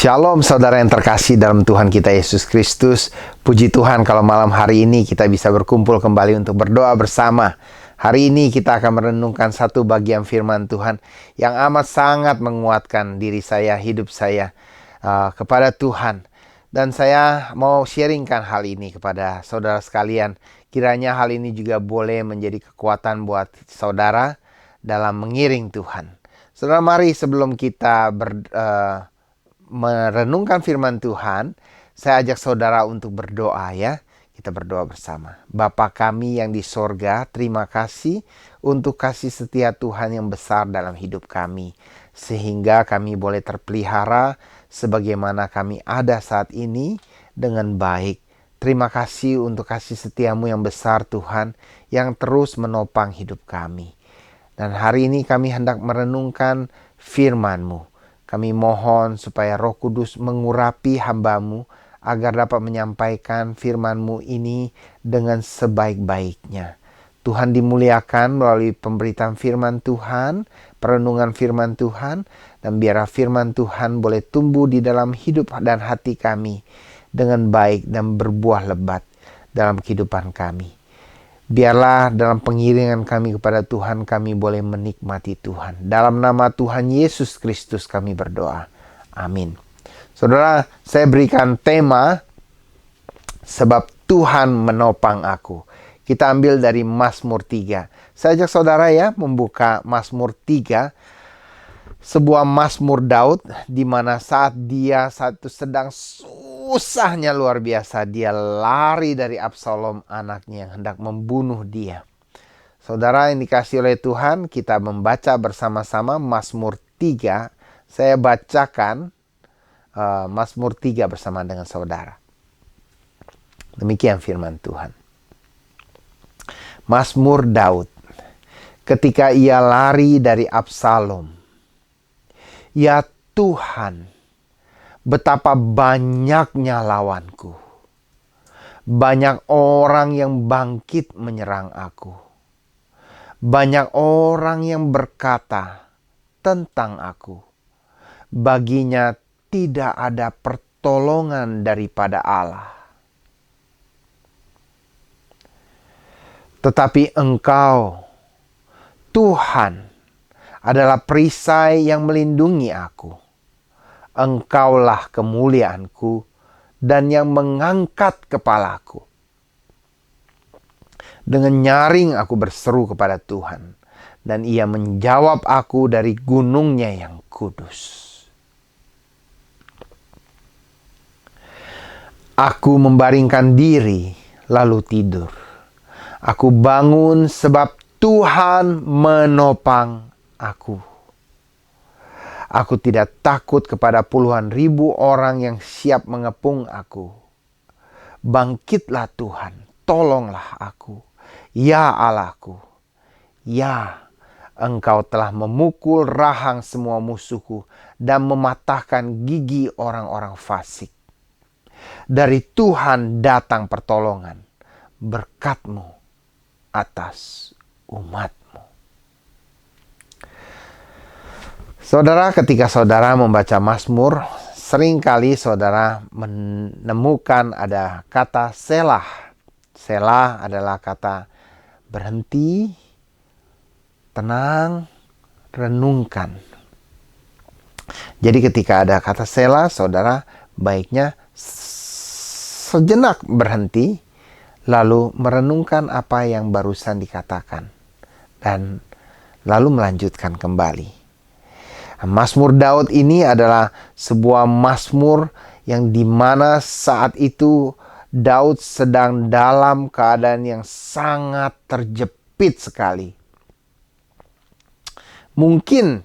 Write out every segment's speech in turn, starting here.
Shalom saudara yang terkasih dalam Tuhan kita Yesus Kristus. Puji Tuhan kalau malam hari ini kita bisa berkumpul kembali untuk berdoa bersama. Hari ini kita akan merenungkan satu bagian firman Tuhan yang amat sangat menguatkan diri saya, hidup saya kepada Tuhan. Dan saya mau sharingkan hal ini kepada saudara sekalian. Kiranya hal ini juga boleh menjadi kekuatan buat saudara dalam mengiring Tuhan. Saudara, mari sebelum kita merenungkan firman Tuhan, saya ajak saudara untuk berdoa ya. Kita berdoa bersama. Bapa kami yang di sorga, terima kasih untuk kasih setia Tuhan yang besar dalam hidup kami. Sehingga kami boleh terpelihara sebagaimana kami ada saat ini dengan baik. Terima kasih untuk kasih setiamu yang besar Tuhan, yang terus menopang hidup kami. Dan hari ini kami hendak merenungkan firman-Mu. Kami mohon supaya Roh Kudus mengurapi hamba-Mu agar dapat menyampaikan firman-Mu ini dengan sebaik-baiknya. Tuhan dimuliakan melalui pemberitaan firman Tuhan, perenungan firman Tuhan, dan biarlah firman Tuhan boleh tumbuh di dalam hidup dan hati kami dengan baik dan berbuah lebat dalam kehidupan kami. Biarlah dalam pengiringan kami kepada Tuhan, kami boleh menikmati Tuhan. Dalam nama Tuhan Yesus Kristus kami berdoa. Amin. Saudara, saya berikan tema, sebab Tuhan menopang aku. Kita ambil dari Mazmur 3. Saya ajak saudara ya membuka Mazmur 3. Sebuah Mazmur Daud, di mana saat itu sedang susahnya luar biasa, dia lari dari Absalom anaknya yang hendak membunuh dia. Saudara yang dikasih oleh Tuhan, kita membaca bersama-sama Mazmur 3. Saya bacakan Mazmur 3 bersama dengan saudara. Demikian firman Tuhan. Mazmur Daud. Ketika ia lari dari Absalom. Ya Tuhan, betapa banyaknya lawanku. Banyak orang yang bangkit menyerang aku. Banyak orang yang berkata tentang aku. Baginya tidak ada pertolongan daripada Allah. Tetapi Engkau, Tuhan, adalah perisai yang melindungi aku. Engkaulah kemuliaanku dan yang mengangkat kepalaku. Dengan nyaring aku berseru kepada Tuhan, dan Ia menjawab aku dari gunungnya yang kudus. Aku membaringkan diri lalu tidur. Aku bangun sebab Tuhan menopang aku. Aku tidak takut kepada puluhan ribu orang yang siap mengepung aku. Bangkitlah Tuhan, tolonglah aku. Ya Allahku, ya Engkau telah memukul rahang semua musuhku dan mematahkan gigi orang-orang fasik. Dari Tuhan datang pertolongan, berkat-Mu atas umat. Saudara, ketika saudara membaca Mazmur, seringkali saudara menemukan ada kata selah. Selah adalah kata berhenti, tenang, renungkan. Jadi ketika ada kata selah, saudara baiknya sejenak berhenti, lalu merenungkan apa yang barusan dikatakan, dan lalu melanjutkan kembali. Mazmur Daud ini adalah sebuah mazmur yang dimana saat itu Daud sedang dalam keadaan yang sangat terjepit sekali. Mungkin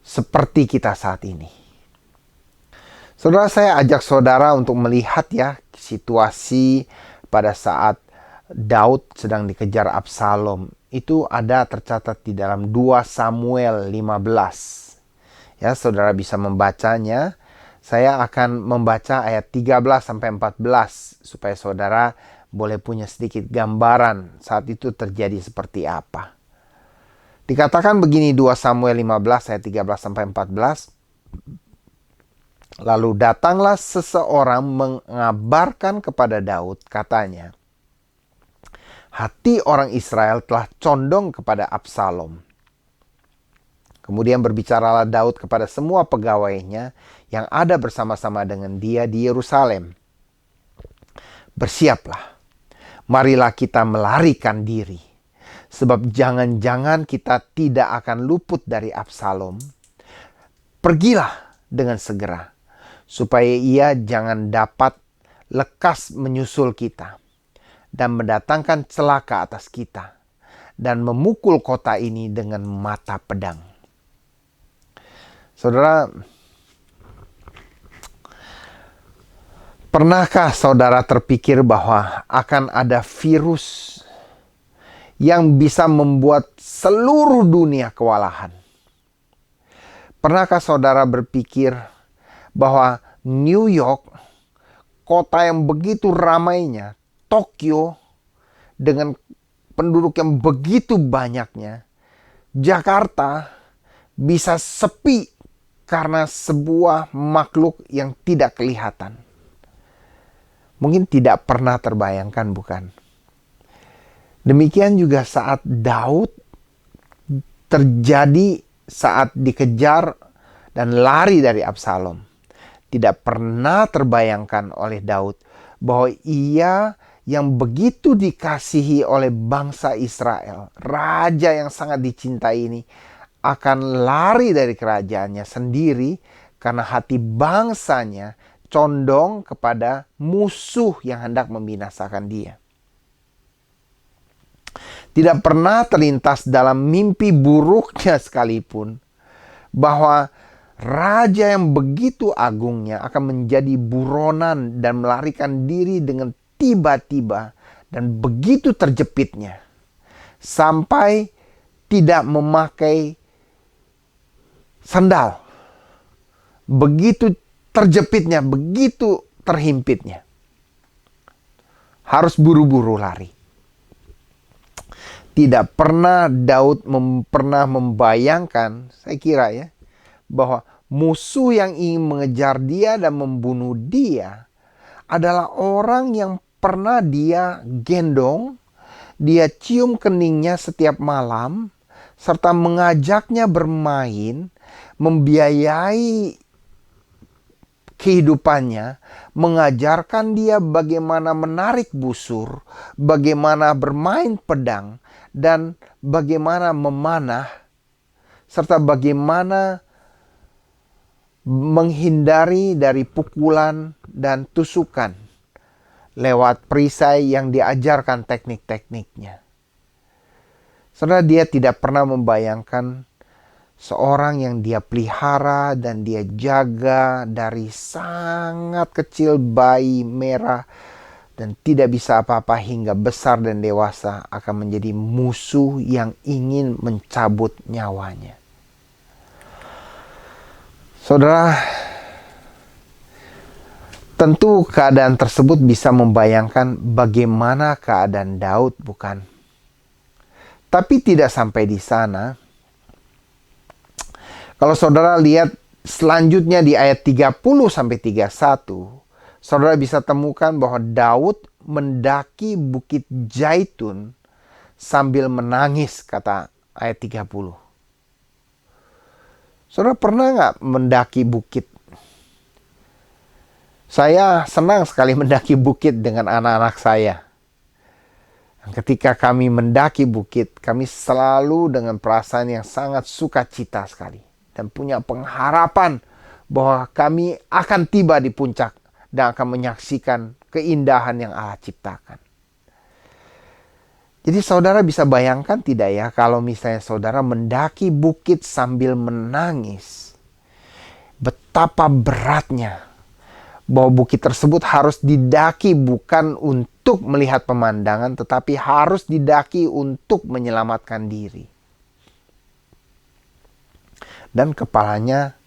seperti kita saat ini. Saudara, saya ajak saudara untuk melihat ya situasi pada saat Daud sedang dikejar Absalom. Itu ada tercatat di dalam 2 Samuel 15. Ya, saudara bisa membacanya. Saya akan membaca ayat 13-14 supaya saudara boleh punya sedikit gambaran saat itu terjadi seperti apa. Dikatakan begini 2 Samuel 15 ayat 13-14. Lalu datanglah seseorang mengabarkan kepada Daud, katanya, hati orang Israel telah condong kepada Absalom. Kemudian berbicaralah Daud kepada semua pegawainya yang ada bersama-sama dengan dia di Yerusalem. Bersiaplah, marilah kita melarikan diri, sebab jangan-jangan kita tidak akan luput dari Absalom. Pergilah dengan segera, supaya ia jangan dapat lekas menyusul kita dan mendatangkan celaka atas kita dan memukul kota ini dengan mata pedang. Saudara, pernahkah saudara terpikir bahwa akan ada virus yang bisa membuat seluruh dunia kewalahan? Pernahkah saudara berpikir bahwa New York, kota yang begitu ramainya, Tokyo dengan penduduk yang begitu banyaknya, Jakarta bisa sepi karena sebuah makhluk yang tidak kelihatan? Mungkin tidak pernah terbayangkan, bukan? Demikian juga saat Daud terjadi saat dikejar dan lari dari Absalom. Tidak pernah terbayangkan oleh Daud bahwa ia yang begitu dikasihi oleh bangsa Israel, raja yang sangat dicintai ini, akan lari dari kerajaannya sendiri karena hati bangsanya condong kepada musuh yang hendak membinasakan dia. Tidak pernah terlintas dalam mimpi buruknya sekalipun bahwa raja yang begitu agungnya akan menjadi buronan dan melarikan diri dengan tiba-tiba dan begitu terjepitnya, sampai tidak memakai sandal. Begitu terjepitnya, begitu terhimpitnya, harus buru-buru lari. Tidak pernah Daud pernah membayangkan, saya kira ya, bahwa musuh yang ingin mengejar dia dan membunuh dia adalah orang yang pernah dia gendong, dia cium keningnya setiap malam, serta mengajaknya bermain, membiayai kehidupannya, mengajarkan dia bagaimana menarik busur, bagaimana bermain pedang, dan bagaimana memanah, serta bagaimana menghindari dari pukulan dan tusukan lewat perisai yang diajarkan teknik-tekniknya. Saudara, dia tidak pernah membayangkan seorang yang dia pelihara dan dia jaga dari sangat kecil, bayi merah dan tidak bisa apa-apa hingga besar dan dewasa, akan menjadi musuh yang ingin mencabut nyawanya. Saudara, tentu keadaan tersebut bisa membayangkan bagaimana keadaan Daud, bukan? Tapi tidak sampai di sana. Kalau saudara lihat selanjutnya di ayat 30-31, saudara bisa temukan bahwa Daud mendaki Bukit Zaitun sambil menangis, kata ayat 30. Saudara pernah nggak mendaki bukit? Saya senang sekali mendaki bukit dengan anak-anak saya. Ketika kami mendaki bukit, kami selalu dengan perasaan yang sangat sukacita sekali. Dan punya pengharapan bahwa kami akan tiba di puncak dan akan menyaksikan keindahan yang Allah ciptakan. Jadi saudara bisa bayangkan tidak ya, kalau misalnya saudara mendaki bukit sambil menangis, betapa beratnya bahwa bukit tersebut harus didaki bukan untuk melihat pemandangan, tetapi harus didaki untuk menyelamatkan diri. Dan kepalanya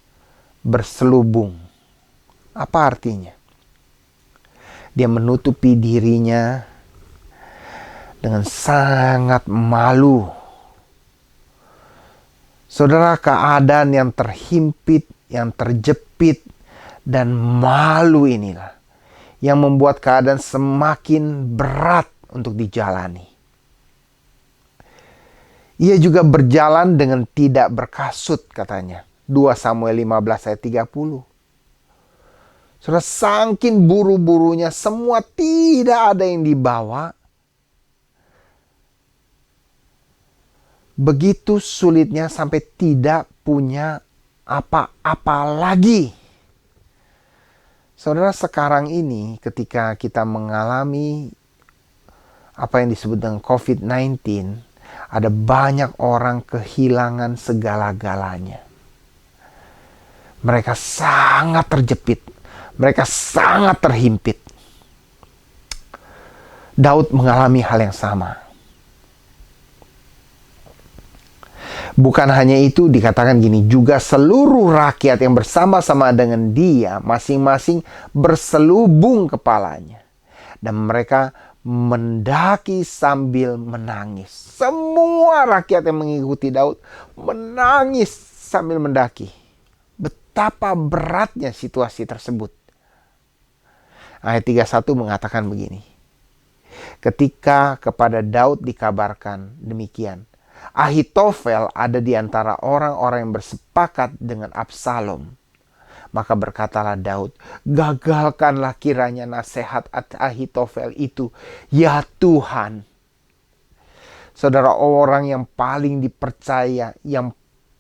berselubung. Apa artinya? Dia menutupi dirinya dengan sangat malu. Saudara, keadaan yang terhimpit, yang terjepit, dan malu inilah yang membuat keadaan semakin berat untuk dijalani. Ia juga berjalan dengan tidak berkasut, katanya. 2 Samuel 15 ayat 30. Sudah saking buru-burunya, semua tidak ada yang dibawa. Begitu sulitnya sampai tidak punya apa-apa lagi. Saudara, sekarang ini ketika kita mengalami apa yang disebut dengan COVID-19, ada banyak orang kehilangan segala-galanya. Mereka sangat terjepit. Mereka sangat terhimpit. Daud mengalami hal yang sama. Bukan hanya itu, dikatakan gini, juga seluruh rakyat yang bersama-sama dengan dia, masing-masing berselubung kepalanya. Dan mereka mendaki sambil menangis. Semua rakyat yang mengikuti Daud menangis sambil mendaki. Betapa beratnya situasi tersebut. Ayat 31 mengatakan begini. Ketika kepada Daud dikabarkan demikian, Ahitofel ada di antara orang-orang yang bersepakat dengan Absalom. Maka berkatalah Daud, gagalkanlah kiranya nasihat Ahitofel itu, ya Tuhan. Saudara, orang yang paling dipercaya, yang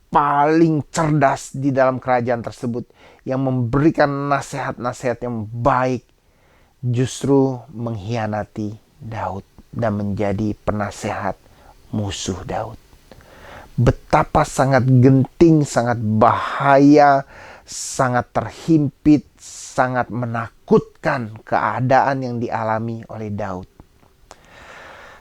paling cerdas di dalam kerajaan tersebut, yang memberikan nasihat-nasihat yang baik, justru mengkhianati Daud dan menjadi penasehat musuh Daud. Betapa sangat genting, sangat bahaya, sangat terhimpit, sangat menakutkan keadaan yang dialami oleh Daud.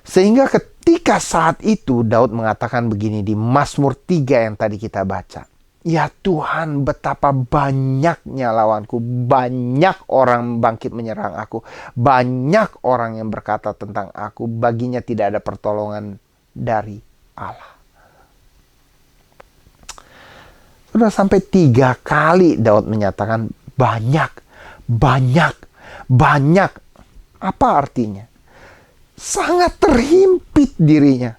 Sehingga ketika saat itu Daud mengatakan begini di Mazmur 3 yang tadi kita baca. Ya Tuhan, betapa banyaknya lawanku, banyak orang bangkit menyerang aku, banyak orang yang berkata tentang aku, baginya tidak ada pertolongan dari Allah. Sudah sampai 3 kali Daud menyatakan banyak, banyak, banyak. Apa artinya? Sangat terhimpit dirinya.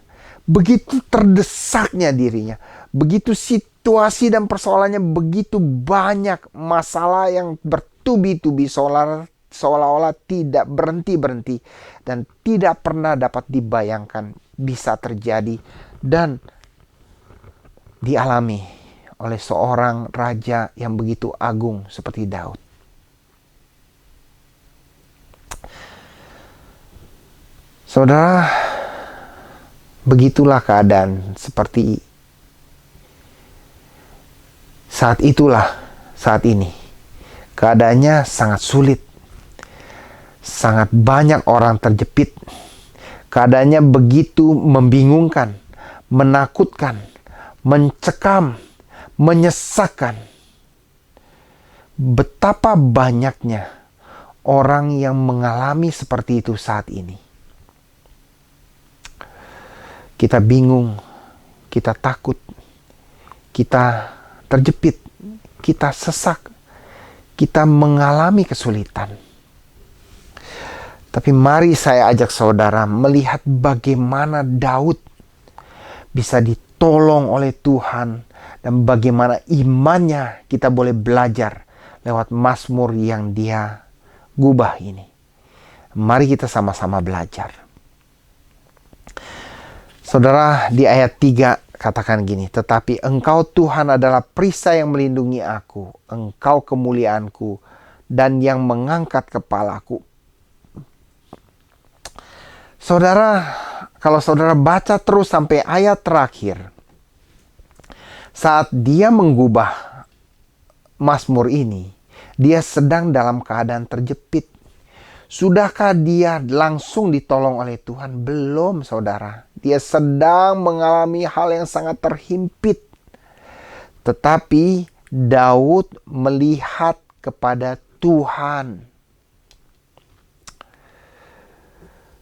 Begitu terdesaknya dirinya. Begitu situasi dan persoalannya begitu banyak. Masalah yang bertubi-tubi seolah-olah tidak berhenti-berhenti. Dan tidak pernah dapat dibayangkan bisa terjadi dan dialami oleh seorang raja yang begitu agung seperti Daud. Saudara, begitulah keadaan seperti saat itulah, saat ini. Keadaannya sangat sulit. Sangat banyak orang terjepit. Keadaannya begitu membingungkan, menakutkan, mencekam, menyesakkan. Betapa banyaknya orang yang mengalami seperti itu saat ini. Kita bingung, kita takut, kita terjepit, kita sesak, kita mengalami kesulitan. Tapi mari saya ajak saudara melihat bagaimana Daud bisa ditolong oleh Tuhan dan bagaimana imannya kita boleh belajar lewat Mazmur yang dia gubah ini. Mari kita sama-sama belajar. Saudara, di ayat 3 katakan gini, tetapi Engkau Tuhan adalah perisai yang melindungi aku, Engkau kemuliaanku dan yang mengangkat kepalaku. Saudara, kalau saudara baca terus sampai ayat terakhir, saat dia menggubah Mazmur ini, dia sedang dalam keadaan terjepit. Sudahkah dia langsung ditolong oleh Tuhan? Belum, saudara. Dia sedang mengalami hal yang sangat terhimpit. Tetapi Daud melihat kepada Tuhan.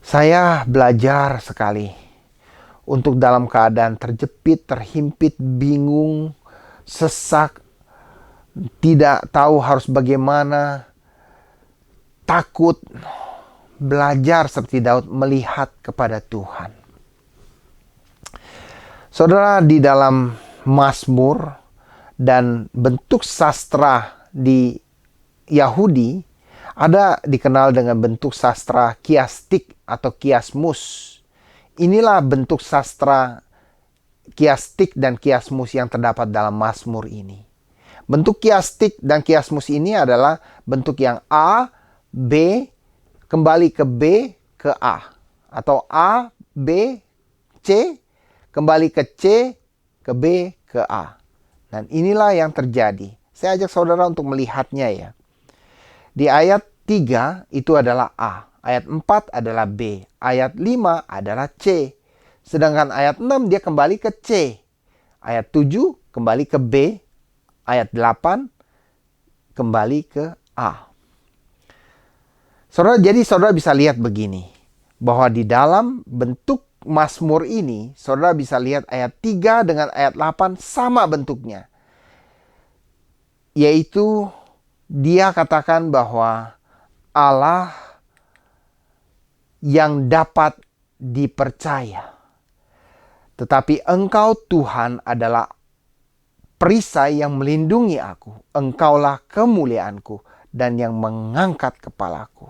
Saya belajar sekali untuk dalam keadaan terjepit, terhimpit, bingung, sesak, tidak tahu harus bagaimana, takut, belajar seperti Daud melihat kepada Tuhan. Saudara, di dalam Mazmur dan bentuk sastra di Yahudi ada dikenal dengan bentuk sastra kiastik atau kiasmus. Inilah bentuk sastra kiastik dan kiasmus yang terdapat dalam Mazmur ini. Bentuk kiastik dan kiasmus ini adalah bentuk yang A, B, kembali ke B, ke A. Atau A, B, C, kembali ke C, ke B, ke A. Dan inilah yang terjadi. Saya ajak saudara untuk melihatnya ya. Di ayat 3 itu adalah A. Ayat 4 adalah B. Ayat 5 adalah C. Sedangkan ayat 6 dia kembali ke C. Ayat 7 kembali ke B. Ayat 8 kembali ke A. Jadi saudara bisa lihat begini. Bahwa di dalam bentuk Mazmur ini, saudara bisa lihat ayat 3 dengan ayat 8 sama bentuknya. Yaitu dia katakan bahwa Allah yang dapat dipercaya. Tetapi Engkau Tuhan adalah perisai yang melindungi aku. Engkaulah kemuliaanku dan yang mengangkat kepalaku.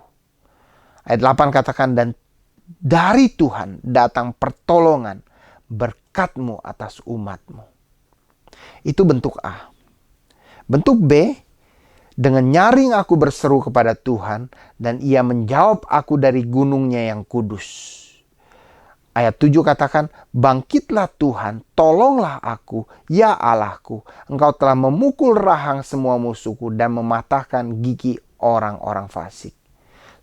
Ayat 8 katakan, dan dari Tuhan datang pertolongan berkat-Mu atas umat-Mu. Itu bentuk A. Bentuk B, dengan nyaring aku berseru kepada Tuhan dan Ia menjawab aku dari gunungnya yang kudus. Ayat 7 katakan, bangkitlah Tuhan, tolonglah aku, ya Allahku. Engkau telah memukul rahang semua musuhku dan mematahkan gigi orang-orang fasik.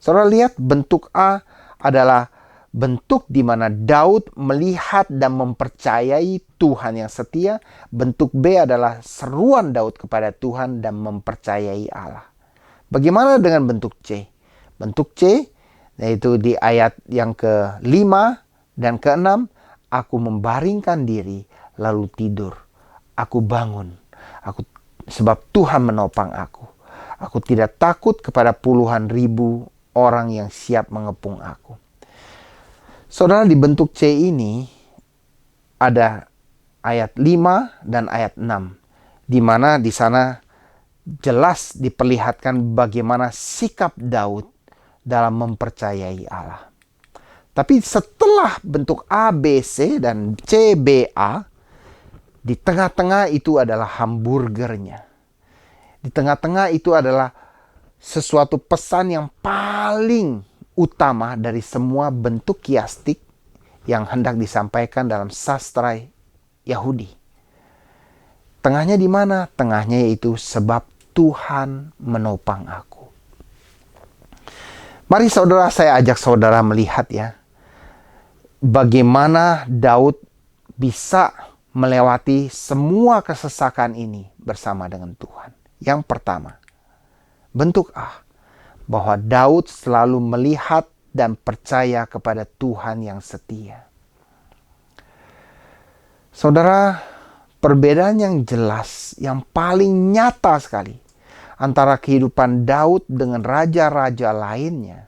Saudara lihat, bentuk A adalah bentuk di mana Daud melihat dan mempercayai Tuhan yang setia. Bentuk B adalah seruan Daud kepada Tuhan dan mempercayai Allah. Bagaimana dengan bentuk C? Bentuk C, yaitu di ayat yang ke-5 dan ke-6, aku membaringkan diri lalu tidur. Aku bangun. Sebab Tuhan menopang aku. Aku tidak takut kepada puluhan ribu orang yang siap mengepung aku. Saudara, di bentuk C ini ada ayat 5 dan ayat 6. Di mana di sana jelas diperlihatkan bagaimana sikap Daud dalam mempercayai Allah. Tapi setelah bentuk A, B, C, dan C, B, A, di tengah-tengah itu adalah hamburgernya. Di tengah-tengah itu adalah sesuatu pesan yang paling utama dari semua bentuk kiastik yang hendak disampaikan dalam sastra Yahudi. Tengahnya di mana? Tengahnya yaitu sebab Tuhan menopang aku. Mari saudara, saya ajak saudara melihat ya, bagaimana Daud bisa melewati semua kesesakan ini bersama dengan Tuhan. Yang pertama, bentuk A, bahwa Daud selalu melihat dan percaya kepada Tuhan yang setia. Saudara, perbedaan yang jelas, yang paling nyata sekali antara kehidupan Daud dengan raja-raja lainnya,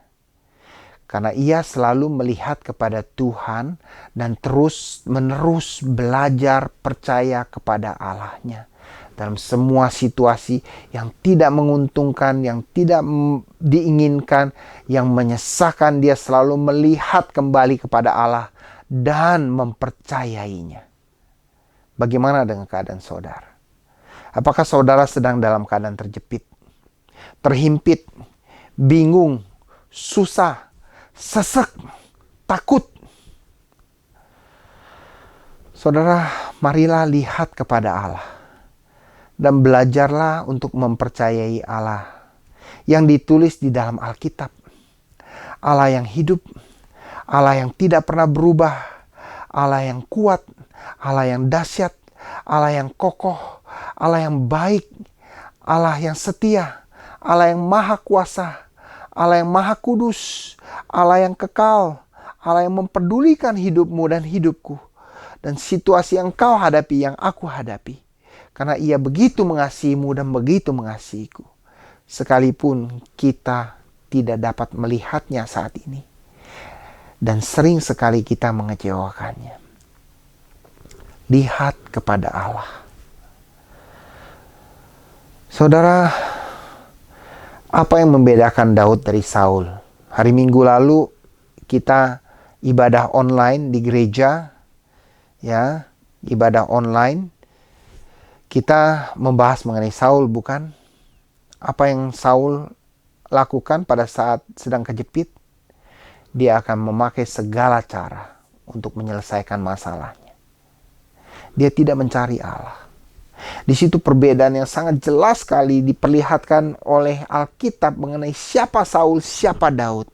karena ia selalu melihat kepada Tuhan dan terus-menerus belajar percaya kepada Allahnya. Dalam semua situasi yang tidak menguntungkan, yang tidak diinginkan, yang menyesakan, dia selalu melihat kembali kepada Allah dan mempercayainya. Bagaimana dengan keadaan saudara? Apakah saudara sedang dalam keadaan terjepit, terhimpit, bingung, susah, sesek, takut? Saudara, marilah lihat kepada Allah dan belajarlah untuk mempercayai Allah yang ditulis di dalam Alkitab. Allah yang hidup, Allah yang tidak pernah berubah, Allah yang kuat, Allah yang dahsyat, Allah yang kokoh, Allah yang baik, Allah yang setia, Allah yang maha kuasa, Allah yang maha kudus, Allah yang kekal, Allah yang mempedulikan hidupmu dan hidupku, dan situasi yang kau hadapi, yang aku hadapi. Karena Ia begitu mengasihimu dan begitu mengasihiku. Sekalipun kita tidak dapat melihatnya saat ini. Dan sering sekali kita mengecewakannya. Lihat kepada Allah. Saudara, apa yang membedakan Daud dari Saul? Hari Minggu lalu kita ibadah online di gereja, ya, ibadah online. Kita membahas mengenai Saul, bukan? Apa yang Saul lakukan pada saat sedang kejepit? Dia akan memakai segala cara untuk menyelesaikan masalahnya. Dia tidak mencari Allah. Di situ perbedaan yang sangat jelas sekali diperlihatkan oleh Alkitab mengenai siapa Saul, siapa Daud.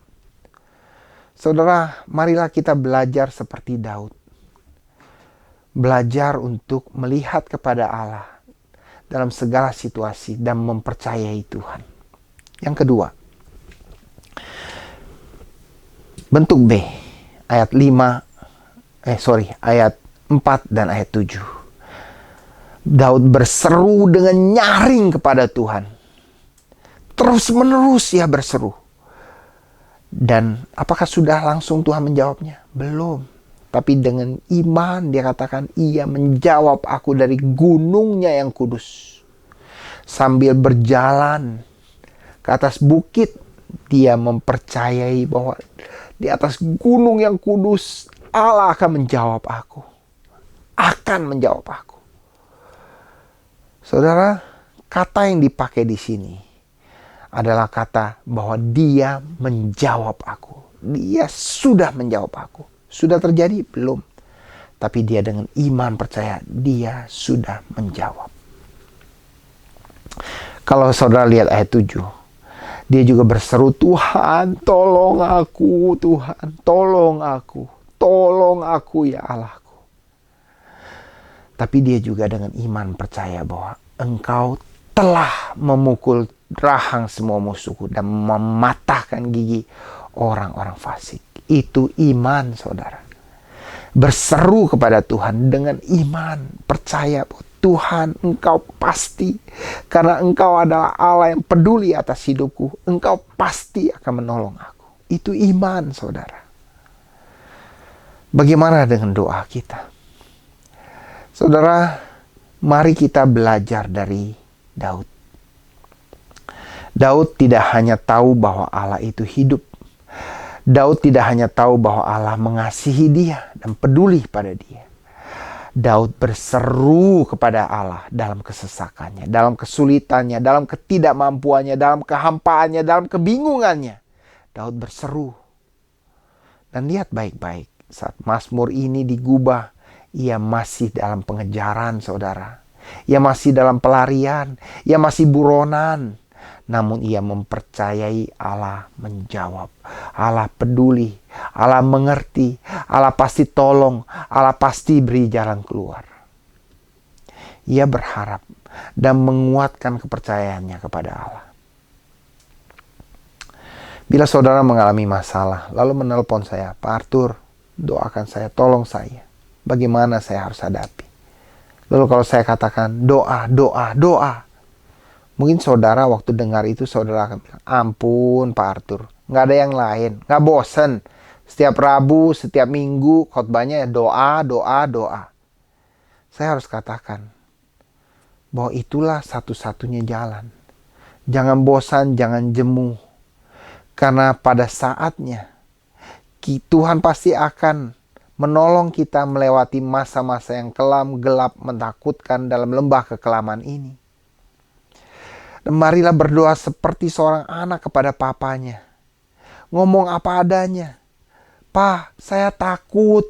Saudara, marilah kita belajar seperti Daud. Belajar untuk melihat kepada Allah dalam segala situasi dan mempercayai Tuhan. Yang kedua, bentuk B, ayat 4 dan ayat 7. Daud berseru dengan nyaring kepada Tuhan. Terus menerus ia berseru. Dan apakah sudah langsung Tuhan menjawabnya? Belum. Tapi dengan iman dia katakan, ia menjawab aku dari gunungnya yang kudus. Sambil berjalan ke atas bukit, dia mempercayai bahwa di atas gunung yang kudus, Allah akan menjawab aku. Akan menjawab aku. Saudara, kata yang dipakai di sini adalah kata bahwa dia menjawab aku. Dia sudah menjawab aku. Sudah terjadi? Belum. Tapi dia dengan iman percaya dia sudah menjawab. Kalau saudara lihat ayat 7. Dia juga berseru, Tuhan tolong aku, Tuhan tolong aku. Tolong aku ya Allahku. Tapi dia juga dengan iman percaya bahwa Engkau telah memukul rahang semua musuhku dan mematahkan gigi orang-orang fasik. Itu iman, saudara. Berseru kepada Tuhan dengan iman, percaya bahwa Tuhan, Engkau pasti, karena Engkau adalah Allah yang peduli atas hidupku, Engkau pasti akan menolong aku. Itu iman, saudara. Bagaimana dengan doa kita? Saudara, mari kita belajar dari Daud. Daud tidak hanya tahu bahwa Allah itu hidup. Daud tidak hanya tahu bahwa Allah mengasihi dia dan peduli pada dia. Daud berseru kepada Allah dalam kesesakannya, dalam kesulitannya, dalam ketidakmampuannya, dalam kehampaannya, dalam kebingungannya. Daud berseru. Dan lihat baik-baik, saat Mazmur ini digubah, ia masih dalam pengejaran, saudara. Ia masih dalam pelarian, ia masih buronan. Namun ia mempercayai Allah menjawab. Allah peduli, Allah mengerti, Allah pasti tolong, Allah pasti beri jalan keluar. Ia berharap dan menguatkan kepercayaannya kepada Allah. Bila saudara mengalami masalah, lalu menelpon saya, Pak Arthur, doakan saya, tolong saya. Bagaimana saya harus hadapi? Lalu kalau saya katakan doa. Mungkin saudara waktu dengar itu saudara akan bilang, ampun Pak Arthur, nggak ada yang lain, nggak bosen. Setiap Rabu, setiap Minggu khotbahnya doa. Saya harus katakan bahwa itulah satu-satunya jalan. Jangan bosan, jangan jemu. Karena pada saatnya Tuhan pasti akan menolong kita melewati masa-masa yang kelam, gelap, menakutkan dalam lembah kekelaman ini. Dan marilah berdoa seperti seorang anak kepada papanya. Ngomong apa adanya. Pak, saya takut.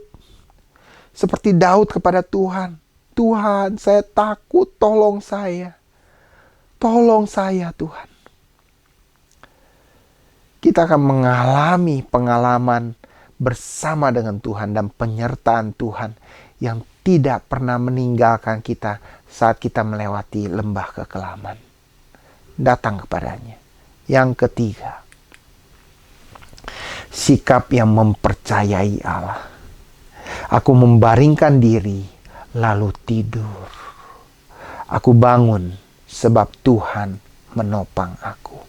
Seperti Daud kepada Tuhan. Tuhan, saya takut, tolong saya. Tolong saya, Tuhan. Kita akan mengalami pengalaman bersama dengan Tuhan dan penyertaan Tuhan yang tidak pernah meninggalkan kita saat kita melewati lembah kekelaman. Datang kepadanya. Yang ketiga, sikap yang mempercayai Allah. Aku membaringkan diri lalu tidur. Aku bangun sebab Tuhan menopang aku.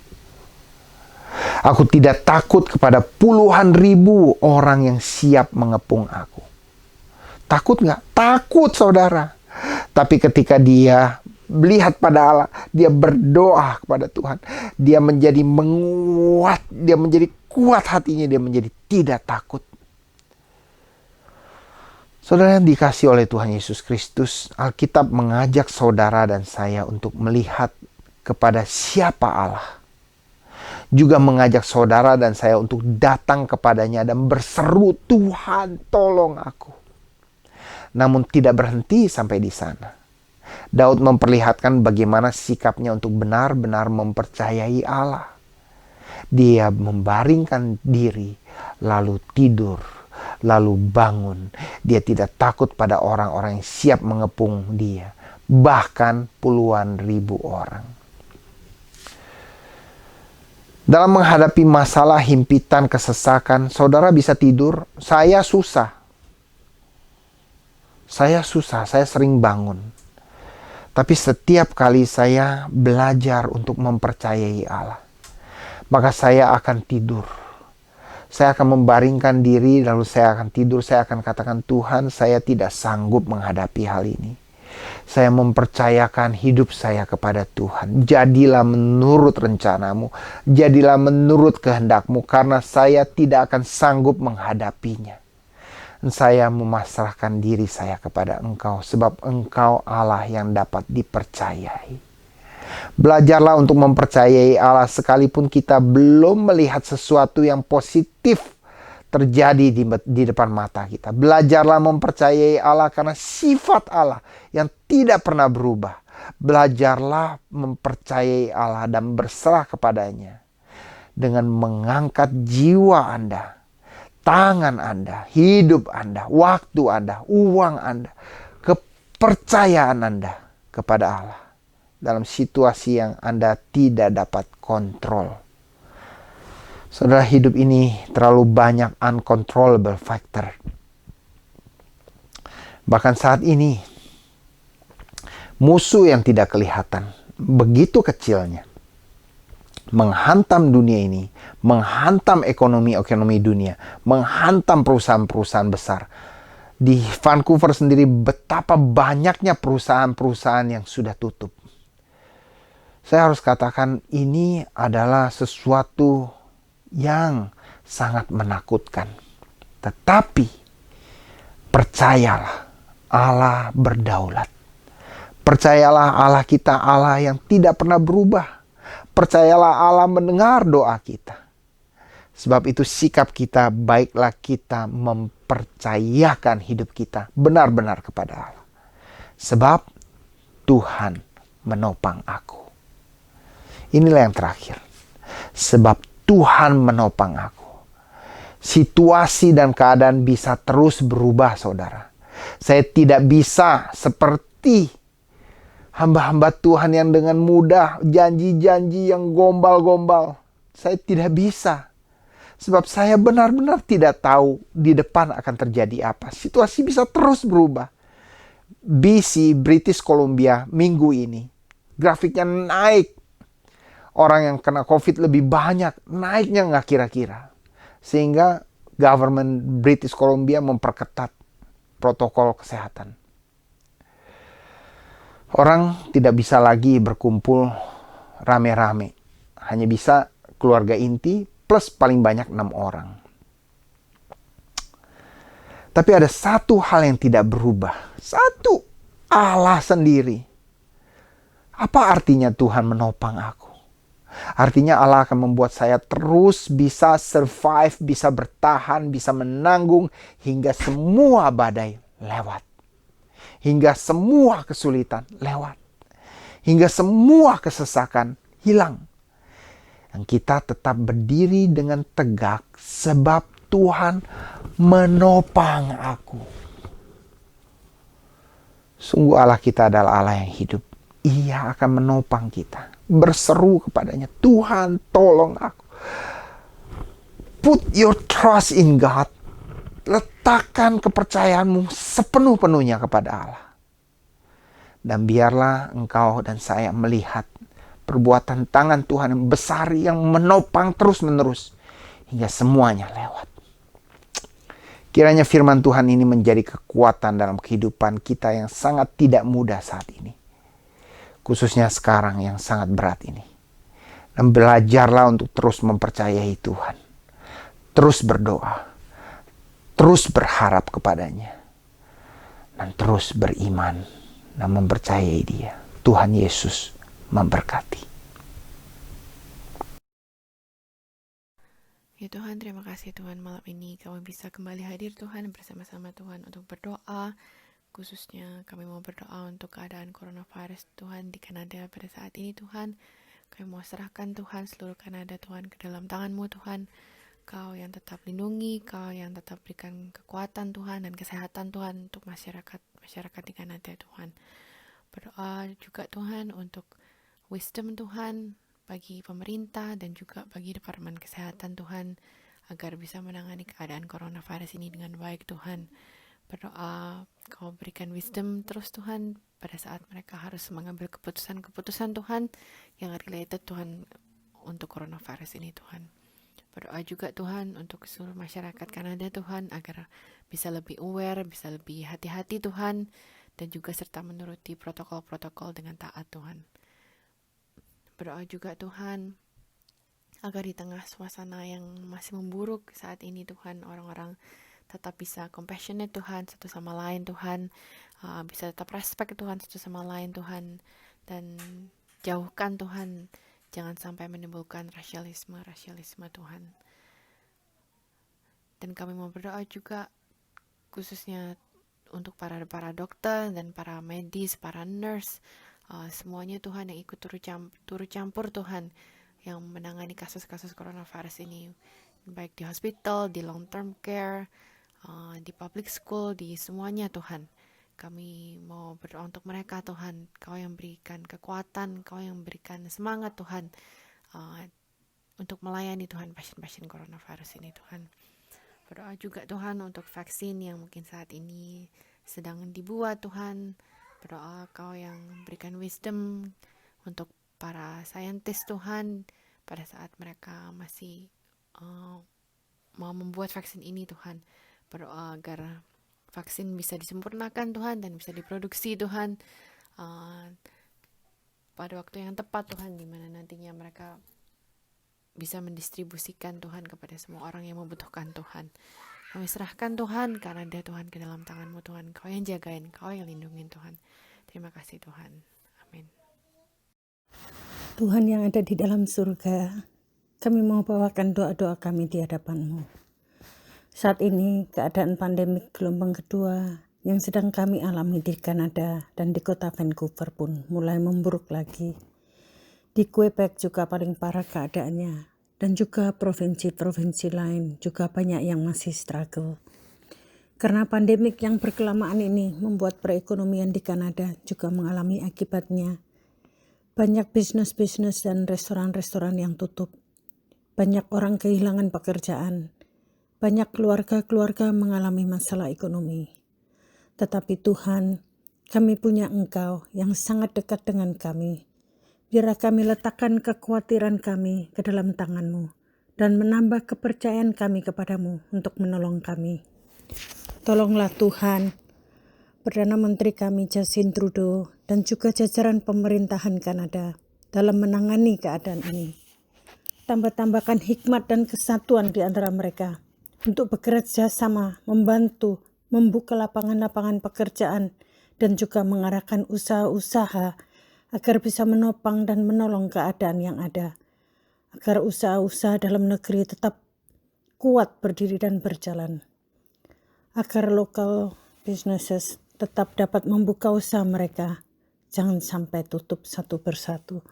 Aku tidak takut kepada puluhan ribu orang yang siap mengepung aku. Takut nggak? Takut, saudara. Tapi ketika dia melihat pada Allah, dia berdoa kepada Tuhan, dia menjadi menguat, dia menjadi kuat hatinya, dia menjadi tidak takut. Saudara yang dikasihi oleh Tuhan Yesus Kristus, Alkitab mengajak saudara dan saya untuk melihat kepada siapa Allah. Juga mengajak saudara dan saya untuk datang kepadanya dan berseru, Tuhan tolong aku. Namun tidak berhenti sampai di sana. Daud memperlihatkan bagaimana sikapnya untuk benar-benar mempercayai Allah. Dia membaringkan diri, lalu tidur, lalu bangun. Dia tidak takut pada orang-orang yang siap mengepung dia, bahkan puluhan ribu orang. Dalam menghadapi masalah, himpitan, kesesakan, saudara bisa tidur. Saya susah, saya sering bangun. Tapi setiap kali saya belajar untuk mempercayai Allah, maka saya akan tidur. Saya akan membaringkan diri, lalu saya akan tidur. Saya akan katakan, Tuhan, saya tidak sanggup menghadapi hal ini. Saya mempercayakan hidup saya kepada Tuhan. Jadilah menurut rencanamu, jadilah menurut kehendakmu, karena saya tidak akan sanggup menghadapinya. Saya memasrahkan diri saya kepada Engkau, sebab Engkau Allah yang dapat dipercayai. Belajarlah untuk mempercayai Allah sekalipun kita belum melihat sesuatu yang positif terjadi di depan mata kita. Belajarlah mempercayai Allah karena sifat Allah yang tidak pernah berubah. Belajarlah mempercayai Allah dan berserah kepadanya dengan mengangkat jiwa Anda, tangan Anda, hidup Anda, waktu Anda, uang Anda, kepercayaan Anda kepada Allah dalam situasi yang Anda tidak dapat kontrol. Saudara, hidup ini terlalu banyak uncontrollable factor. Bahkan saat ini, musuh yang tidak kelihatan, begitu kecilnya, menghantam dunia ini, menghantam ekonomi dunia, menghantam perusahaan-perusahaan besar. Di Vancouver sendiri, betapa banyaknya perusahaan-perusahaan yang sudah tutup. Saya harus katakan, ini adalah sesuatu yang sangat menakutkan. Tetapi percayalah, Allah berdaulat. Percayalah Allah kita Allah yang tidak pernah berubah. Percayalah Allah mendengar doa kita. Sebab itu sikap kita, baiklah kita mempercayakan hidup kita benar-benar kepada Allah. Sebab Tuhan menopang aku. Inilah yang terakhir. Sebab Tuhan menopang aku. Situasi dan keadaan bisa terus berubah, saudara. Saya tidak bisa seperti hamba-hamba Tuhan yang dengan mudah janji-janji yang gombal-gombal. Saya tidak bisa. Sebab saya benar-benar tidak tahu di depan akan terjadi apa. Situasi bisa terus berubah. BC, British Columbia, minggu ini, grafiknya naik. Orang yang kena COVID lebih banyak, naiknya nggak kira-kira. Sehingga government British Columbia memperketat protokol kesehatan. Orang tidak bisa lagi berkumpul rame-rame. Hanya bisa keluarga inti plus paling banyak 6 orang. Tapi ada satu hal yang tidak berubah. Satu, Allah sendiri. Apa artinya Tuhan menopang aku? Artinya Allah akan membuat saya terus bisa survive, bisa bertahan, bisa menanggung hingga semua badai lewat. Hingga semua kesulitan lewat. Hingga semua kesesakan hilang. Dan kita tetap berdiri dengan tegak sebab Tuhan menopang aku. Sungguh Allah kita adalah Allah yang hidup. Ia akan menopang kita. Berseru kepadanya, Tuhan tolong aku. Put your trust in God. Letakkan kepercayaanmu sepenuh-penuhnya kepada Allah. Dan biarlah Engkau dan saya melihat perbuatan tangan Tuhan yang besar yang menopang terus-menerus hingga semuanya lewat. Kiranya firman Tuhan ini menjadi kekuatan dalam kehidupan kita yang sangat tidak mudah saat ini. Khususnya sekarang yang sangat berat ini. Dan belajarlah untuk terus mempercayai Tuhan. Terus berdoa. Terus berharap kepadanya. Dan terus beriman dan mempercayai Dia. Tuhan Yesus memberkati. Ya Tuhan, terima kasih Tuhan, malam ini kami bisa kembali hadir Tuhan bersama-sama Tuhan untuk berdoa. Khususnya kami mau berdoa untuk keadaan coronavirus Tuhan di Kanada pada saat ini Tuhan. Kami mau serahkan Tuhan seluruh Kanada Tuhan ke dalam tangan-Mu Tuhan. Kau yang tetap lindungi, Kau yang tetap berikan kekuatan Tuhan dan kesehatan Tuhan untuk masyarakat di Kanada Tuhan. Berdoa juga Tuhan untuk wisdom Tuhan bagi pemerintah dan juga bagi Departemen Kesehatan Tuhan agar bisa menangani keadaan coronavirus ini dengan baik Tuhan. Berdoa Kau berikan wisdom terus Tuhan pada saat mereka harus mengambil keputusan-keputusan Tuhan yang related Tuhan untuk coronavirus ini Tuhan. Berdoa juga Tuhan untuk seluruh masyarakat Kanada Tuhan agar bisa lebih aware, bisa lebih hati-hati Tuhan dan juga serta menuruti protokol-protokol dengan taat Tuhan. Berdoa juga Tuhan agar di tengah suasana yang masih memburuk saat ini Tuhan, orang-orang tetap bisa compassionate Tuhan satu sama lain Tuhan, bisa tetap respect Tuhan satu sama lain Tuhan, dan jauhkan Tuhan, jangan sampai menimbulkan rasialisme Tuhan. Dan kami mau berdoa juga khususnya untuk para dokter dan para medis, para nurse, semuanya Tuhan yang ikut turut campur Tuhan yang menangani kasus-kasus coronavirus ini, baik di hospital, di long term care, di public school, di semuanya Tuhan. Kami mau berdoa untuk mereka Tuhan. Kau yang berikan kekuatan, Kau yang berikan semangat Tuhan untuk melayani Tuhan pasien-pasien coronavirus ini Tuhan. Berdoa juga Tuhan untuk vaksin yang mungkin saat ini sedang dibuat Tuhan. Berdoa Kau yang berikan wisdom untuk para saintis Tuhan pada saat mereka masih mau membuat vaksin ini Tuhan. Berdoa agar vaksin bisa disempurnakan Tuhan dan bisa diproduksi Tuhan pada waktu yang tepat Tuhan, di mana nantinya mereka bisa mendistribusikan Tuhan kepada semua orang yang membutuhkan Tuhan. Kami serahkan Tuhan karena dia Tuhan ke dalam tangan-Mu Tuhan. Kau yang jagain, Kau yang lindungin Tuhan. Terima kasih Tuhan. Amin. Tuhan yang ada di dalam surga, kami mau bawakan doa-doa kami di hadapan-Mu. Saat ini keadaan pandemik gelombang kedua yang sedang kami alami di Kanada dan di kota Vancouver pun mulai memburuk lagi. Di Quebec juga paling parah keadaannya, dan juga provinsi-provinsi lain juga banyak yang masih struggle. Karena pandemik yang berkelamaan ini membuat perekonomian di Kanada juga mengalami akibatnya. Banyak bisnis-bisnis dan restoran-restoran yang tutup. Banyak orang kehilangan pekerjaan. Banyak keluarga-keluarga mengalami masalah ekonomi. Tetapi Tuhan, kami punya Engkau yang sangat dekat dengan kami. Biarlah kami letakkan kekhawatiran kami ke dalam tangan-Mu dan menambah kepercayaan kami kepadamu untuk menolong kami. Tolonglah Tuhan, Perdana Menteri kami Justin Trudeau dan juga jajaran pemerintahan Kanada dalam menangani keadaan ini. Tambahkan hikmat dan kesatuan di antara mereka untuk bekerja sama, membantu, membuka lapangan-lapangan pekerjaan dan juga mengarahkan usaha-usaha agar bisa menopang dan menolong keadaan yang ada. Agar usaha-usaha dalam negeri tetap kuat berdiri dan berjalan. Agar local businesses tetap dapat membuka usaha mereka. Jangan sampai tutup satu persatu.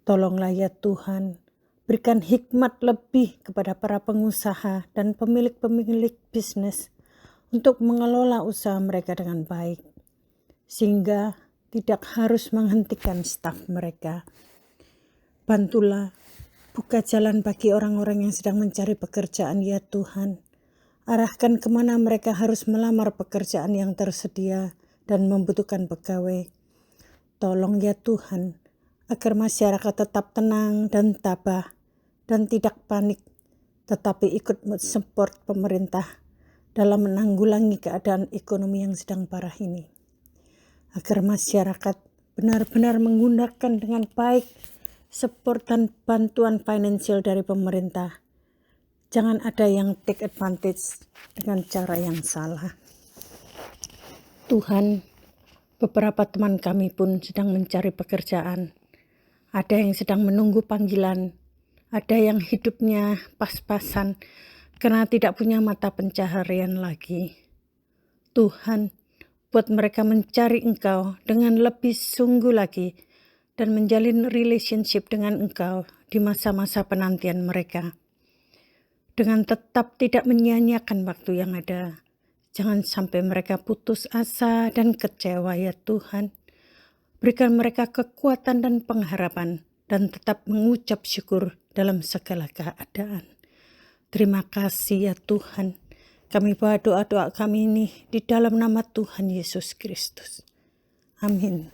Tolonglah ya Tuhan, berikan hikmat lebih kepada para pengusaha dan pemilik-pemilik bisnis untuk mengelola usaha mereka dengan baik. Sehingga tidak harus menghentikan staf mereka. Bantulah, buka jalan bagi orang-orang yang sedang mencari pekerjaan ya Tuhan. Arahkan kemana mereka harus melamar pekerjaan yang tersedia dan membutuhkan pegawai. Tolong ya Tuhan, agar masyarakat tetap tenang dan tabah dan tidak panik, tetapi ikut mensupport pemerintah dalam menanggulangi keadaan ekonomi yang sedang parah ini. Agar masyarakat benar-benar menggunakan dengan baik support dan bantuan finansial dari pemerintah. Jangan ada yang take advantage dengan cara yang salah. Tuhan, beberapa teman kami pun sedang mencari pekerjaan. Ada yang sedang menunggu panggilan, ada yang hidupnya pas-pasan karena tidak punya mata pencaharian lagi. Tuhan, buat mereka mencari Engkau dengan lebih sungguh lagi dan menjalin relationship dengan Engkau di masa-masa penantian mereka. Dengan tetap tidak menyia-nyiakan waktu yang ada. Jangan sampai mereka putus asa dan kecewa ya Tuhan. Berikan mereka kekuatan dan pengharapan dan tetap mengucap syukur dalam segala keadaan. Terima kasih ya Tuhan. Kami bawa doa-doa kami ini di dalam nama Tuhan Yesus Kristus. Amin.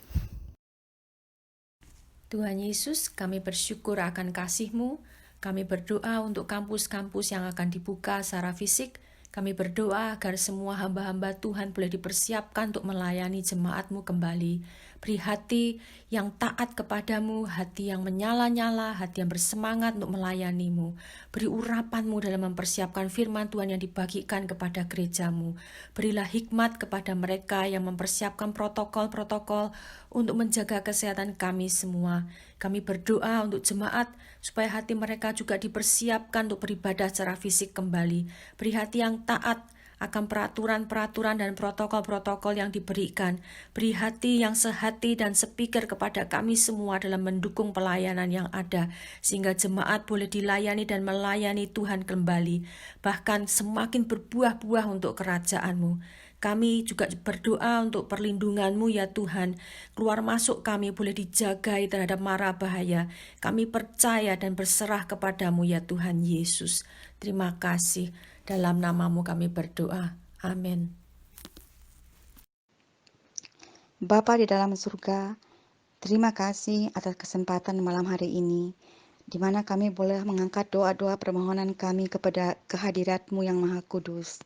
Tuhan Yesus, kami bersyukur akan kasih-Mu. Kami berdoa untuk kampus-kampus yang akan dibuka secara fisik. Kami berdoa agar semua hamba-hamba Tuhan boleh dipersiapkan untuk melayani jemaat-Mu kembali. Beri hati yang taat kepadamu, hati yang menyala-nyala, hati yang bersemangat untuk melayani-Mu. Beri urapan-Mu dalam mempersiapkan firman Tuhan yang dibagikan kepada gereja-Mu. Berilah hikmat kepada mereka yang mempersiapkan protokol-protokol untuk menjaga kesehatan kami semua. Kami berdoa untuk jemaat supaya hati mereka juga dipersiapkan untuk beribadah secara fisik kembali. Beri hati yang taat akan peraturan-peraturan dan protokol-protokol yang diberikan. Beri hati yang sehati dan sepikir kepada kami semua dalam mendukung pelayanan yang ada, sehingga jemaat boleh dilayani dan melayani Tuhan kembali, bahkan semakin berbuah-buah untuk kerajaan-Mu. Kami juga berdoa untuk perlindungan-Mu ya Tuhan. Keluar masuk kami boleh dijagai terhadap mara bahaya. Kami percaya dan berserah kepadamu ya Tuhan Yesus. Terima kasih. Dalam nama-Mu kami berdoa. Amin. Bapa di dalam surga, terima kasih atas kesempatan malam hari ini, di mana kami boleh mengangkat doa-doa permohonan kami kepada kehadirat-Mu yang Maha Kudus.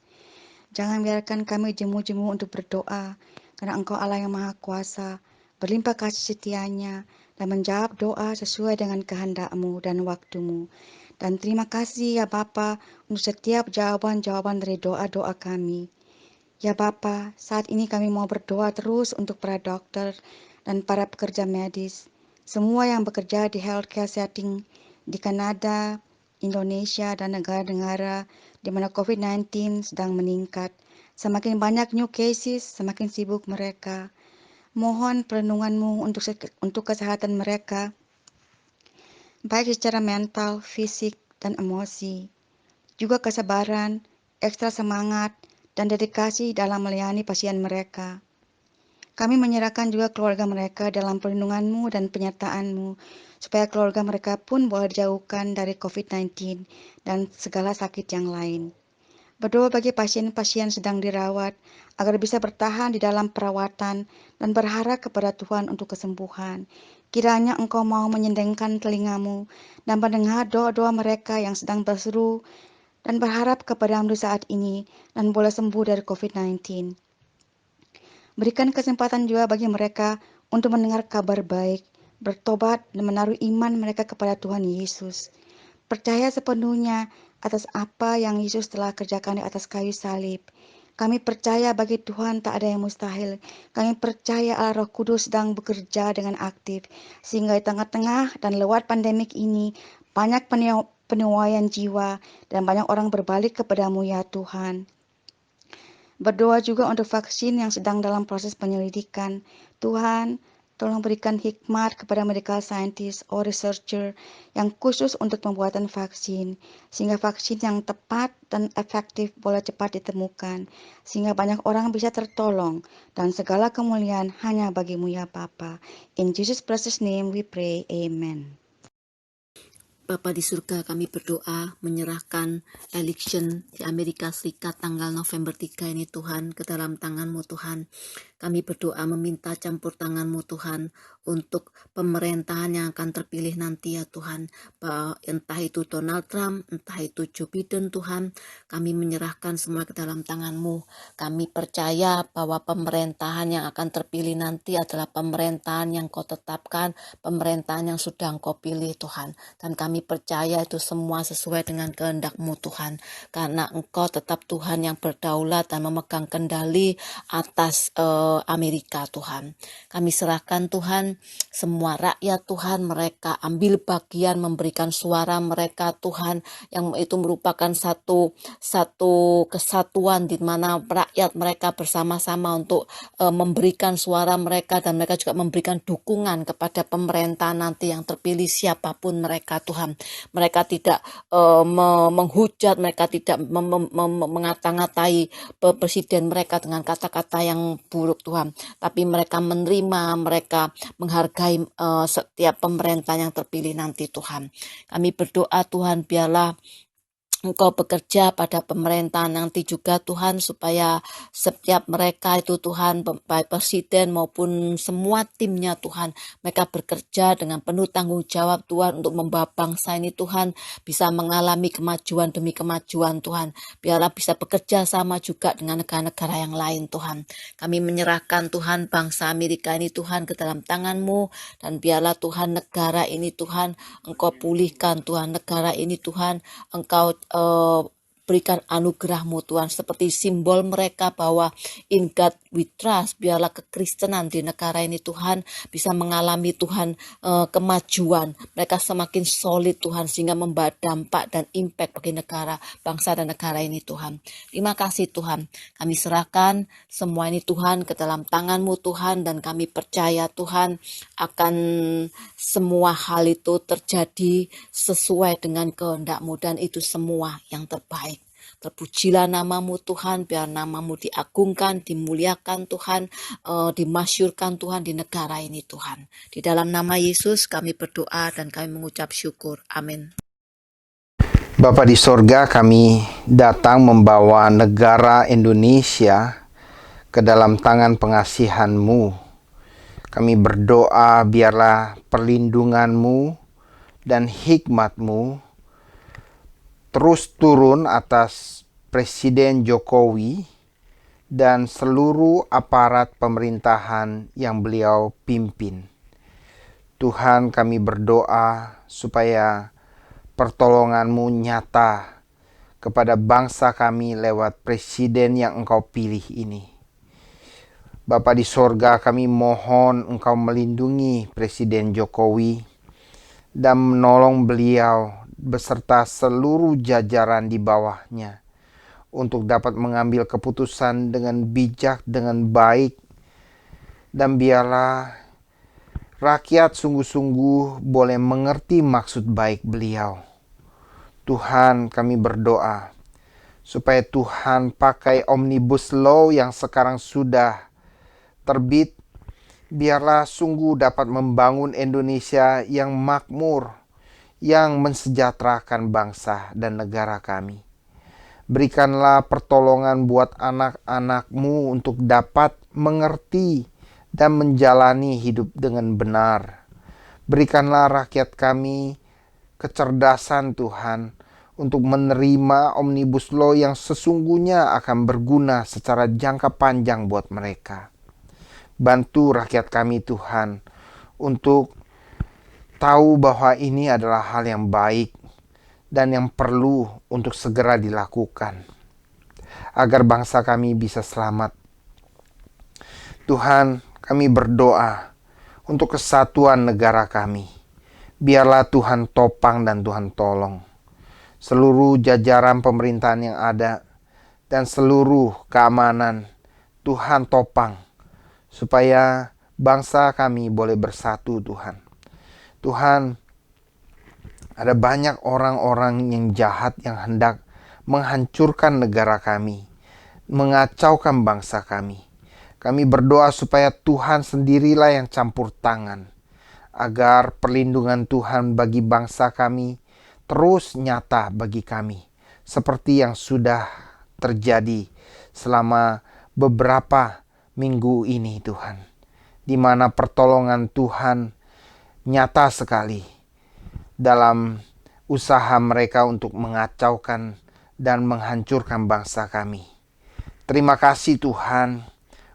Jangan biarkan kami jemu-jemu untuk berdoa, karena Engkau Allah yang Maha Kuasa, berlimpah kasih setianya, dan menjawab doa sesuai dengan kehendak-Mu dan waktu-Mu. Dan terima kasih ya Bapa untuk setiap jawaban-jawaban dari doa-doa kami. Ya Bapa, saat ini kami mau berdoa terus untuk para dokter dan para pekerja medis, semua yang bekerja di healthcare setting di Kanada, Indonesia, dan negara-negara di mana COVID-19 sedang meningkat. Semakin banyak new cases, semakin sibuk mereka. Mohon perlindungan-Mu untuk kesehatan mereka, baik secara mental, fisik, dan emosi. Juga kesabaran, ekstra semangat, dan dedikasi dalam melayani pasien mereka. Kami menyerahkan juga keluarga mereka dalam perlindungan-Mu dan penyertaan-Mu, supaya keluarga mereka pun boleh dijauhkan dari COVID-19 dan segala sakit yang lain. Berdoa bagi pasien-pasien sedang dirawat, agar bisa bertahan di dalam perawatan dan berharap kepada Tuhan untuk kesembuhan. Kiranya Engkau mau menyendengkan telinga-Mu dan mendengar doa-doa mereka yang sedang berseru dan berharap kepada-Mu saat ini dan boleh sembuh dari COVID-19. Berikan kesempatan juga bagi mereka untuk mendengar kabar baik, bertobat dan menaruh iman mereka kepada Tuhan Yesus. Percaya sepenuhnya atas apa yang Yesus telah kerjakan di atas kayu salib. Kami percaya bagi Tuhan tak ada yang mustahil. Kami percaya Allah Roh Kudus sedang bekerja dengan aktif, sehingga di tengah-tengah dan lewat pandemik ini, banyak penuaian jiwa dan banyak orang berbalik kepadamu ya Tuhan. Berdoa juga untuk vaksin yang sedang dalam proses penyelidikan. Tuhan, tolong berikan hikmat kepada medical scientist or researcher yang khusus untuk pembuatan vaksin, sehingga vaksin yang tepat dan efektif boleh cepat ditemukan, sehingga banyak orang bisa tertolong, dan segala kemuliaan hanya bagi-Mu ya Bapa. In Jesus' precious name we pray, Amen. Bapa di surga, kami berdoa menyerahkan election di Amerika Serikat tanggal November 3 ini Tuhan ke dalam tangan-Mu Tuhan. Kami berdoa meminta campur tangan-Mu Tuhan untuk pemerintahan yang akan terpilih nanti ya Tuhan. Entah itu Donald Trump, entah itu Joe Biden Tuhan. Kami menyerahkan semua ke dalam tangan-Mu. Kami percaya bahwa pemerintahan yang akan terpilih nanti adalah pemerintahan yang Kau tetapkan, pemerintahan yang sudah Engkau pilih Tuhan. Dan kami percaya itu semua sesuai dengan kehendak-Mu Tuhan. Karena Engkau tetap Tuhan yang berdaulat dan memegang kendali atas Amerika Tuhan. Kami serahkan Tuhan semua rakyat Tuhan, mereka ambil bagian memberikan suara mereka Tuhan, yang itu merupakan satu kesatuan di mana rakyat mereka bersama-sama untuk memberikan suara mereka, dan mereka juga memberikan dukungan kepada pemerintahan nanti yang terpilih siapapun mereka Tuhan. Mereka tidak menghujat, mereka tidak mengata-ngatai presiden mereka dengan kata-kata yang buruk Tuhan, tapi mereka menerima, mereka menghargai setiap pemerintah yang terpilih nanti Tuhan. Kami berdoa Tuhan, biarlah Engkau bekerja pada pemerintahan nanti juga Tuhan, supaya setiap mereka itu Tuhan, baik presiden maupun semua timnya Tuhan, mereka bekerja dengan penuh tanggung jawab Tuhan untuk membawa bangsa ini Tuhan bisa mengalami kemajuan demi kemajuan Tuhan. Biarlah bisa bekerja sama juga dengan negara-negara yang lain Tuhan. Kami menyerahkan Tuhan bangsa Amerika ini Tuhan ke dalam tangan-Mu, dan biarlah Tuhan negara ini Tuhan Engkau pulihkan Tuhan, negara ini Tuhan Engkau berikan anugerah-Mu Tuhan, seperti simbol mereka bahwa in God we trust. Biarlah kekristenan di negara ini Tuhan bisa mengalami Tuhan kemajuan, mereka semakin solid Tuhan, sehingga membawa dampak dan impact bagi negara, bangsa dan negara ini Tuhan. Terima kasih Tuhan, kami serahkan semua ini Tuhan ke dalam tangan-Mu Tuhan, dan kami percaya Tuhan akan semua hal itu terjadi sesuai dengan kehendak-Mu, dan itu semua yang terbaik. Terpujilah nama-Mu Tuhan, biar nama-Mu diagungkan, dimuliakan Tuhan, dimasyurkan Tuhan di negara ini Tuhan. Di dalam nama Yesus kami berdoa dan kami mengucap syukur. Amin. Bapa di sorga, kami datang membawa negara Indonesia ke dalam tangan pengasihan-Mu. Kami berdoa biarlah perlindungan-Mu dan hikmat-Mu terus turun atas Presiden Jokowi dan seluruh aparat pemerintahan yang beliau pimpin. Tuhan, kami berdoa supaya pertolongan-Mu nyata kepada bangsa kami lewat presiden yang Engkau pilih ini. Bapa di sorga, kami mohon Engkau melindungi Presiden Jokowi dan menolong beliau beserta seluruh jajaran di bawahnya untuk dapat mengambil keputusan dengan bijak, dengan baik, dan biarlah rakyat sungguh-sungguh boleh mengerti maksud baik beliau. Tuhan, kami berdoa supaya Tuhan pakai Omnibus Law yang sekarang sudah terbit, biarlah sungguh dapat membangun Indonesia yang makmur, yang mensejahterakan bangsa dan negara kami. Berikanlah pertolongan buat anak-anak-Mu untuk dapat mengerti dan menjalani hidup dengan benar. Berikanlah rakyat kami kecerdasan Tuhan untuk menerima Omnibus Law yang sesungguhnya akan berguna secara jangka panjang buat mereka. Bantu rakyat kami Tuhan untuk tahu bahwa ini adalah hal yang baik dan yang perlu untuk segera dilakukan agar bangsa kami bisa selamat. Tuhan, kami berdoa untuk kesatuan negara kami. Biarlah Tuhan topang dan Tuhan tolong seluruh jajaran pemerintahan yang ada dan seluruh keamanan. Tuhan topang supaya bangsa kami boleh bersatu Tuhan. Tuhan, ada banyak orang-orang yang jahat yang hendak menghancurkan negara kami, mengacaukan bangsa kami. Kami berdoa supaya Tuhan sendirilah yang campur tangan, agar perlindungan Tuhan bagi bangsa kami terus nyata bagi kami, seperti yang sudah terjadi selama beberapa minggu ini Tuhan, di mana pertolongan Tuhan nyata sekali dalam usaha mereka untuk mengacaukan dan menghancurkan bangsa kami. Terima kasih Tuhan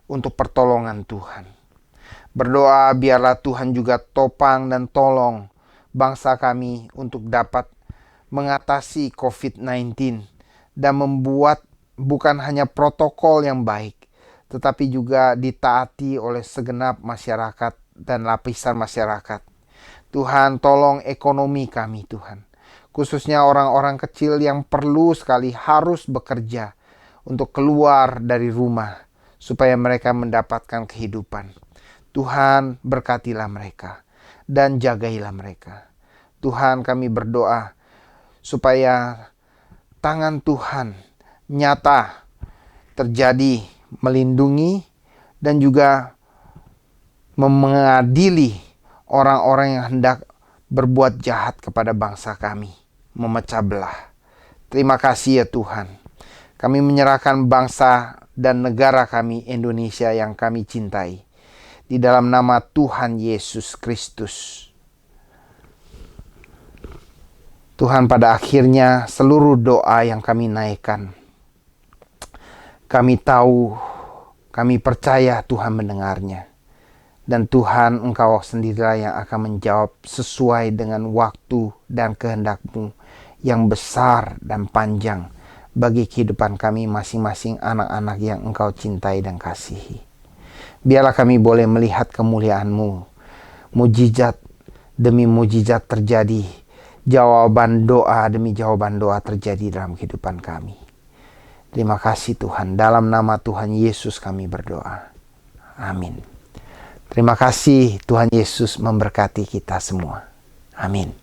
untuk pertolongan Tuhan. Berdoa biarlah Tuhan juga topang dan tolong bangsa kami untuk dapat mengatasi COVID-19 dan membuat bukan hanya protokol yang baik, tetapi juga ditaati oleh segenap masyarakat dan lapisan masyarakat. Tuhan, tolong ekonomi kami Tuhan, khususnya orang-orang kecil yang perlu sekali harus bekerja untuk keluar dari rumah supaya mereka mendapatkan kehidupan. Tuhan, berkatilah mereka dan jagailah mereka. Tuhan, kami berdoa supaya tangan Tuhan nyata terjadi, melindungi dan juga mengadili orang-orang yang hendak berbuat jahat kepada bangsa kami, memecah belah. Terima kasih ya Tuhan. Kami menyerahkan bangsa dan negara kami Indonesia yang kami cintai di dalam nama Tuhan Yesus Kristus. Tuhan, pada akhirnya seluruh doa yang kami naikkan, kami tahu, kami percaya Tuhan mendengarnya. Dan Tuhan, Engkau sendirilah yang akan menjawab sesuai dengan waktu dan kehendak-Mu yang besar dan panjang bagi kehidupan kami masing-masing anak-anak yang Engkau cintai dan kasihi. Biarlah kami boleh melihat kemuliaan-Mu, mujizat demi mujizat terjadi, jawaban doa demi jawaban doa terjadi dalam kehidupan kami. Terima kasih Tuhan, dalam nama Tuhan Yesus kami berdoa. Amin. Terima kasih, Tuhan Yesus memberkati kita semua. Amin.